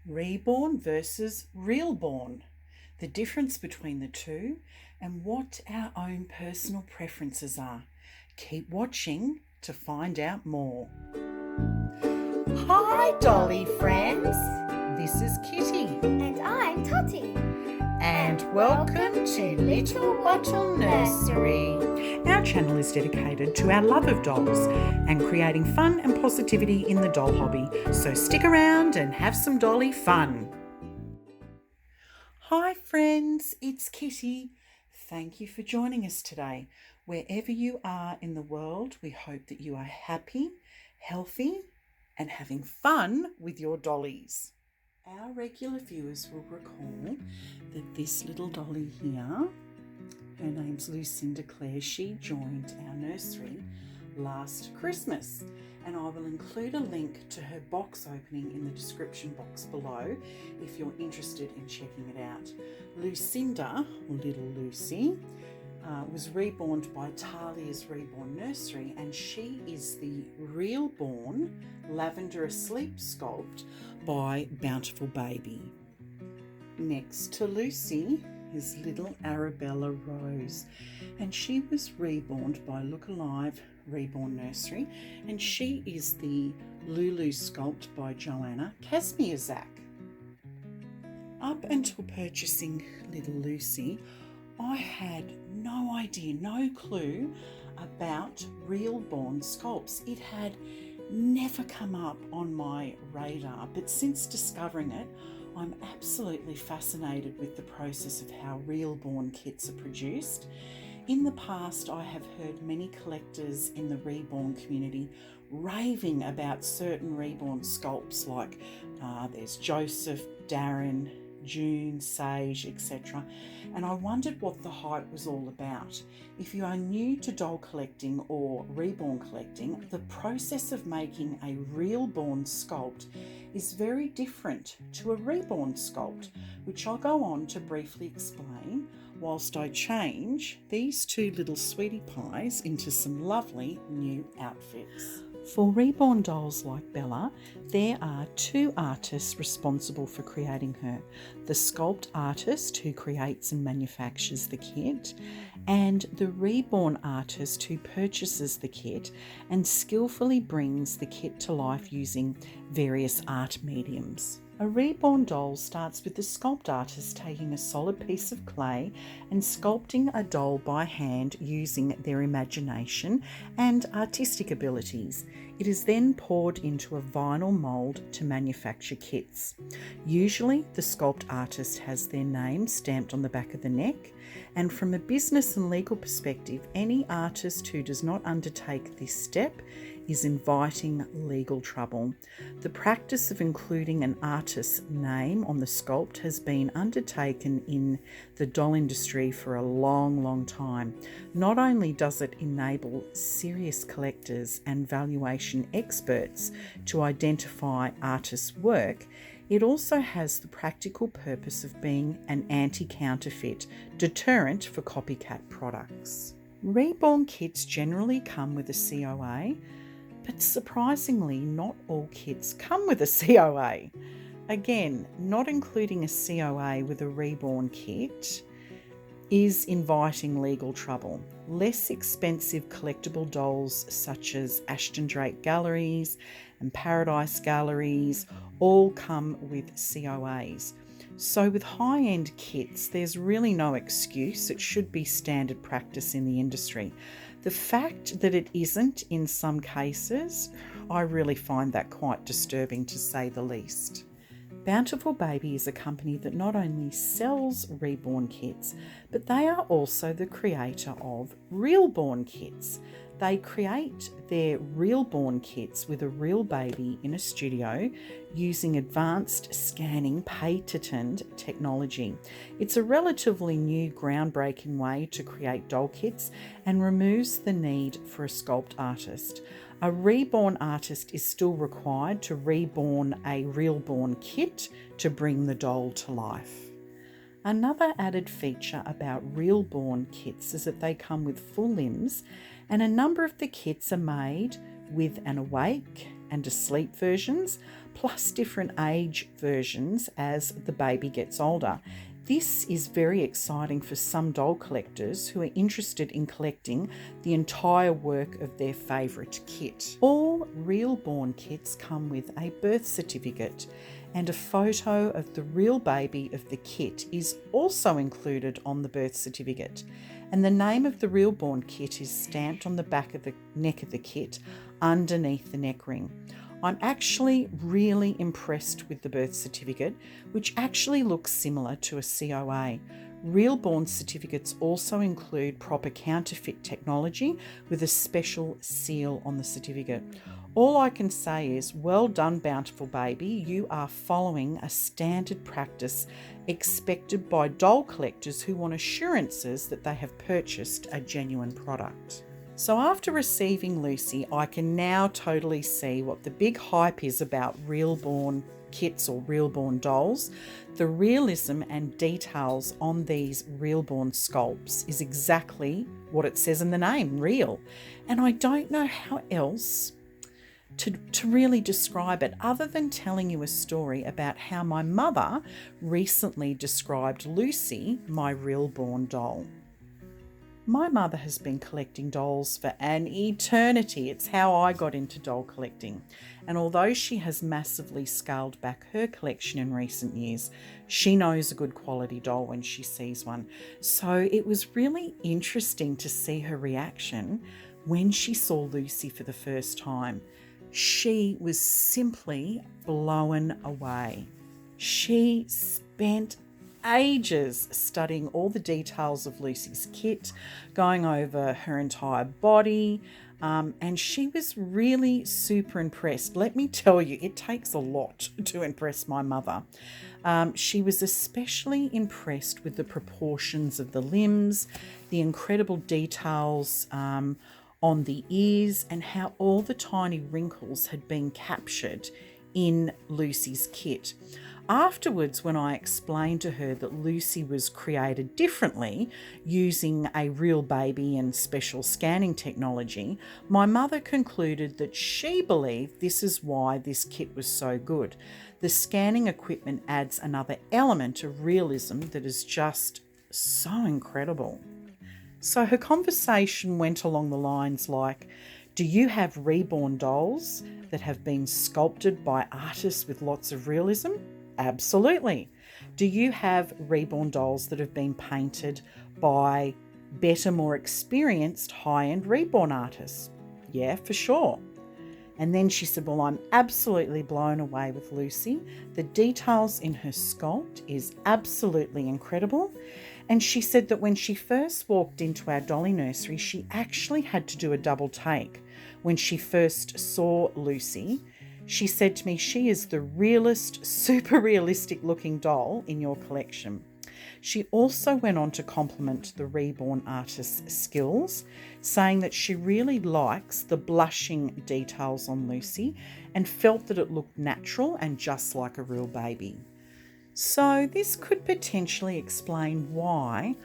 Reborn versus realborn, the difference between the two, and what our own personal preferences are. Keep watching to find out more. Hi, Dolly friends. This is Kitty. And I'm Totty. And welcome to Little Bottle Nursery. Our channel is dedicated to our love of dolls and creating fun and positivity in the doll hobby. So stick around and have some dolly fun. Hi friends, it's Kitty. Thank you for joining us today. Wherever you are in the world, we hope that you are happy, healthy, and having fun with your dollies. Our regular viewers will recall that this little dolly here, her name's Lucinda Clare, she joined our nursery last Christmas, and I will include a link to her box opening in the description box below if you're interested in checking it out. Lucinda, or Little Lucy, was reborn by Talia's Reborn Nursery, and she is the realborn Lavender Asleep sculpt by Bountiful Baby. Next to Lucy is little Arabella Rose, and she was reborn by Look Alive Reborn Nursery, and she is the Lulu sculpt by Joanna Kazmierzak. Up until purchasing little Lucy, I had no idea, no clue about realborn sculpts. It had never come up on my radar, but since discovering it, I'm absolutely fascinated with the process of how realborn kits are produced. In the past, I have heard many collectors in the reborn community raving about certain reborn sculpts, like there's Joseph, Darren, June, Sage, etc. And I wondered what the hype was all about. If you are new to doll collecting or reborn collecting, the process of making a realborn sculpt is very different to a reborn sculpt, which I'll go on to briefly explain whilst I change these two little sweetie pies into some lovely new outfits. For reborn dolls like Bella, there are two artists responsible for creating her. The sculpt artist who creates and manufactures the kit, and the reborn artist who purchases the kit and skillfully brings the kit to life using various art mediums. A reborn doll starts with the sculpt artist taking a solid piece of clay and sculpting a doll by hand using their imagination and artistic abilities. It is then poured into a vinyl mould to manufacture kits. Usually, the sculpt artist has their name stamped on the back of the neck, and from a business and legal perspective, any artist who does not undertake this step is inviting legal trouble. The practice of including an artist's name on the sculpt has been undertaken in the doll industry for a long, long time. Not only does it enable serious collectors and valuation experts to identify artists' work, it also has the practical purpose of being an anti-counterfeit deterrent for copycat products. Reborn kits generally come with a COA, but surprisingly, not all kits come with a COA. Again, not including a COA with a reborn kit is inviting legal trouble. Less expensive collectible dolls such as Ashton Drake Galleries and Paradise Galleries all come with COAs. So with high-end kits, there's really no excuse. It should be standard practice in the industry. The fact that it isn't in some cases, I really find that quite disturbing, to say the least. Bountiful Baby is a company that not only sells reborn kits, but they are also the creator of realborn kits. They create their realborn kits with a real baby in a studio using advanced scanning patented technology. It's a relatively new, groundbreaking way to create doll kits and removes the need for a sculpt artist. A reborn artist is still required to reborn a realborn kit to bring the doll to life. Another added feature about realborn kits is that they come with full limbs, and a number of the kits are made with an awake and asleep versions, plus different age versions as the baby gets older. This is very exciting for some doll collectors who are interested in collecting the entire work of their favourite kit. All real-born kits come with a birth certificate, and a photo of the real baby of the kit is also included on the birth certificate. And the name of the real-born kit is stamped on the back of the neck of the kit underneath the neck ring. I'm actually really impressed with the birth certificate, which actually looks similar to a COA. Real-born certificates also include proper counterfeit technology with a special seal on the certificate. All I can say is, well done, Bountiful Baby. You are following a standard practice expected by doll collectors who want assurances that they have purchased a genuine product. So after receiving Lucy, I can now totally see what the big hype is about real-born kits or real-born dolls. The realism and details on these real-born sculpts is exactly what it says in the name, real. And I don't know how else to really describe it other than telling you a story about how my mother recently described Lucy, my real-born doll. My mother has been collecting dolls for an eternity. It's how I got into doll collecting. And although she has massively scaled back her collection in recent years, she knows a good quality doll when she sees one. So it was really interesting to see her reaction when she saw Lucy for the first time. She was simply blown away. She spent ages studying all the details of Lucy's kit, going over her entire body, and she was really super impressed. Let me tell you, it takes a lot to impress my mother. She was especially impressed with the proportions of the limbs, the incredible details on the ears, and how all the tiny wrinkles had been captured in Lucy's kit. Afterwards, when I explained to her that Lucy was created differently using a real baby and special scanning technology, my mother concluded that she believed this is why this kit was so good. The scanning equipment adds another element of realism that is just so incredible. So her conversation went along the lines like, do you have reborn dolls that have been sculpted by artists with lots of realism? Absolutely. Do you have reborn dolls that have been painted by better, more experienced high-end reborn artists? Yeah, for sure. And then she said, well, I'm absolutely blown away with Lucy. The details in her sculpt is absolutely incredible. And she said that when she first walked into our dolly nursery, she actually had to do a double take. When she first saw Lucy, she said to me, she is the realest, super realistic looking doll in your collection. She also went on to compliment the reborn artist's skills, saying that she really likes the blushing details on Lucy and felt that it looked natural and just like a real baby. So this could potentially explain why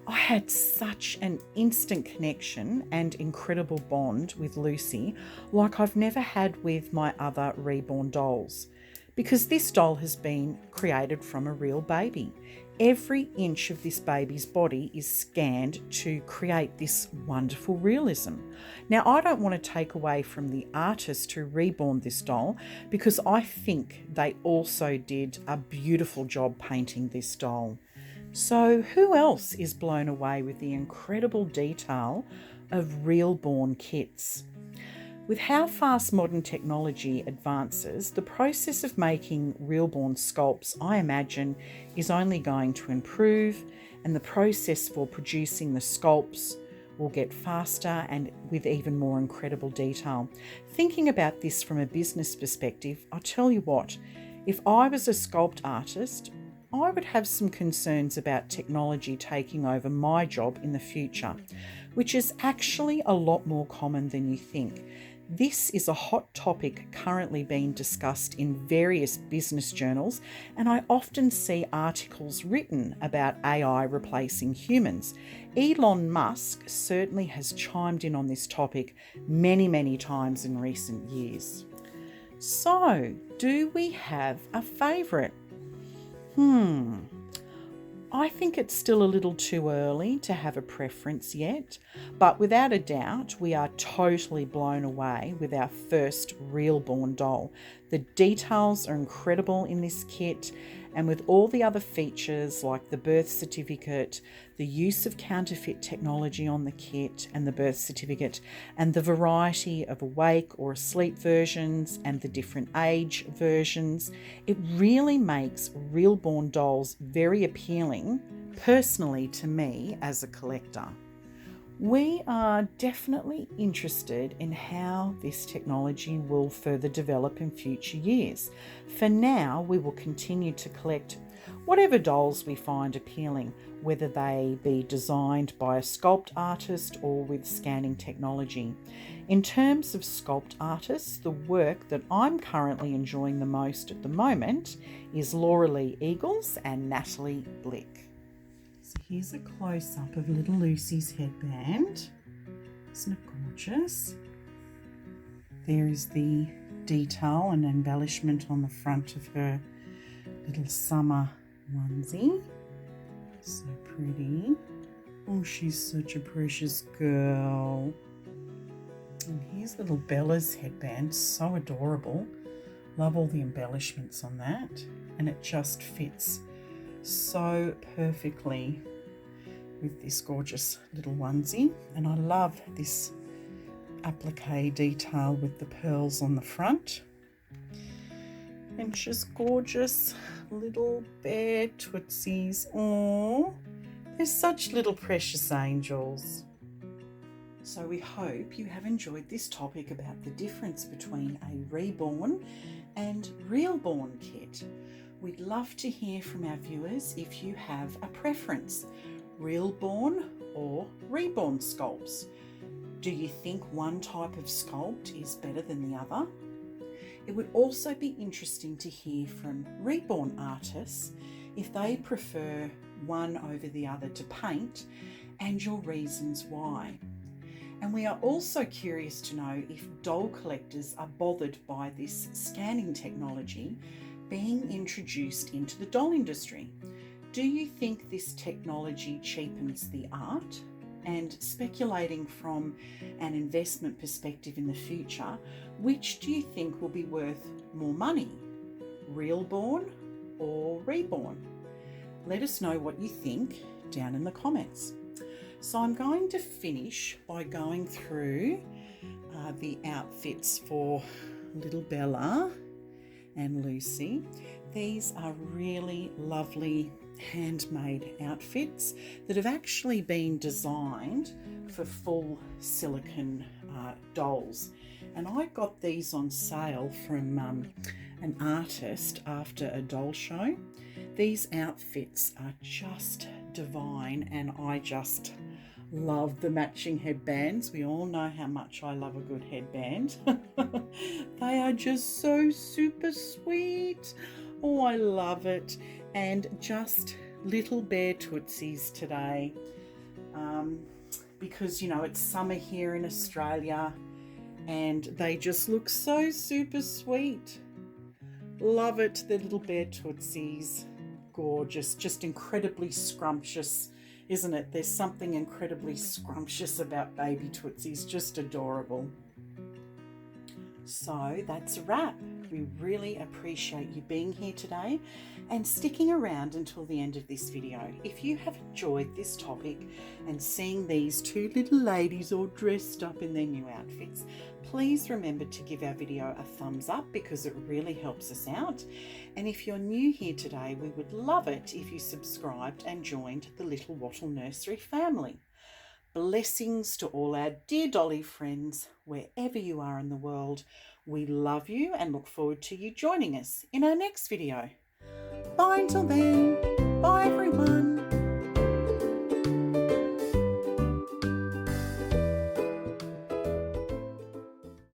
I had such an instant connection and incredible bond with Lucy like I've never had with my other reborn dolls, because this doll has been created from a real baby. Every inch of this baby's body is scanned to create this wonderful realism. Now, I don't want to take away from the artist who reborn this doll, because I think they also did a beautiful job painting this doll. So who else is blown away with the incredible detail of real-born kits? With how fast modern technology advances, the process of making real-born sculpts, I imagine, is only going to improve, and the process for producing the sculpts will get faster and with even more incredible detail. Thinking about this from a business perspective, I'll tell you what, if I was a sculpt artist, I would have some concerns about technology taking over my job in the future, which is actually a lot more common than you think. This is a hot topic currently being discussed in various business journals, and I often see articles written about AI replacing humans. Elon Musk certainly has chimed in on this topic many, many times in recent years. So, do we have a favourite? I think it's still a little too early to have a preference yet, but without a doubt, we are totally blown away with our first Realborn doll. The details are incredible in this kit, and with all the other features like the birth certificate, the use of counterfeit technology on the kit and the birth certificate, and the variety of awake or asleep versions and the different age versions, it really makes Realborn dolls very appealing, personally to me as a collector. We are definitely interested in how this technology will further develop in future years. For now, we will continue to collect whatever dolls we find appealing, whether they be designed by a sculpt artist or with scanning technology. In terms of sculpt artists, the work that I'm currently enjoying the most at the moment is Laura Lee Eagles and Natalie Blick. So here's a close-up of little Lucy's headband. Isn't it gorgeous? There is the detail and embellishment on the front of her little summer onesie. So pretty. Oh, she's such a precious girl. And here's little Bella's headband, so adorable. Love all the embellishments on that. And it just fits so perfectly with this gorgeous little onesie. And I love this applique detail with the pearls on the front. And just gorgeous little bear tootsies. Oh, they're such little precious angels. So we hope you have enjoyed this topic about the difference between a reborn and Realborn kit. We'd love to hear from our viewers if you have a preference, Realborn or reborn sculpts. Do you think one type of sculpt is better than the other? It would also be interesting to hear from reborn artists if they prefer one over the other to paint and your reasons why. And we are also curious to know if doll collectors are bothered by this scanning technology being introduced into the doll industry. Do you think this technology cheapens the art? And speculating from an investment perspective in the future, which do you think will be worth more money, Realborn or reborn? Let us know what you think down in the comments. So I'm going to finish by going through the outfits for little Bella and Lucy. These are really lovely handmade outfits that have actually been designed for full silicone dolls. And I got these on sale from an artist after a doll show. These outfits are just divine, and I just love the matching headbands. We all know how much I love a good headband. They are just so super sweet. Oh, I love it. And just little bear tootsies today. Because, you know, it's summer here in Australia and they just look so super sweet. Love it, the little bear tootsies. Gorgeous, just incredibly scrumptious, isn't it? There's something incredibly scrumptious about baby tootsies, just adorable. So that's a wrap. We really appreciate you being here today and sticking around until the end of this video. If you have enjoyed this topic and seeing these two little ladies all dressed up in their new outfits, please remember to give our video a thumbs up because it really helps us out. And if you're new here today, we would love it if you subscribed and joined the Little Wattle Nursery family. Blessings to all our dear dolly friends, wherever you are in the world. We love you and look forward to you joining us in our next video. Bye until then. Bye everyone.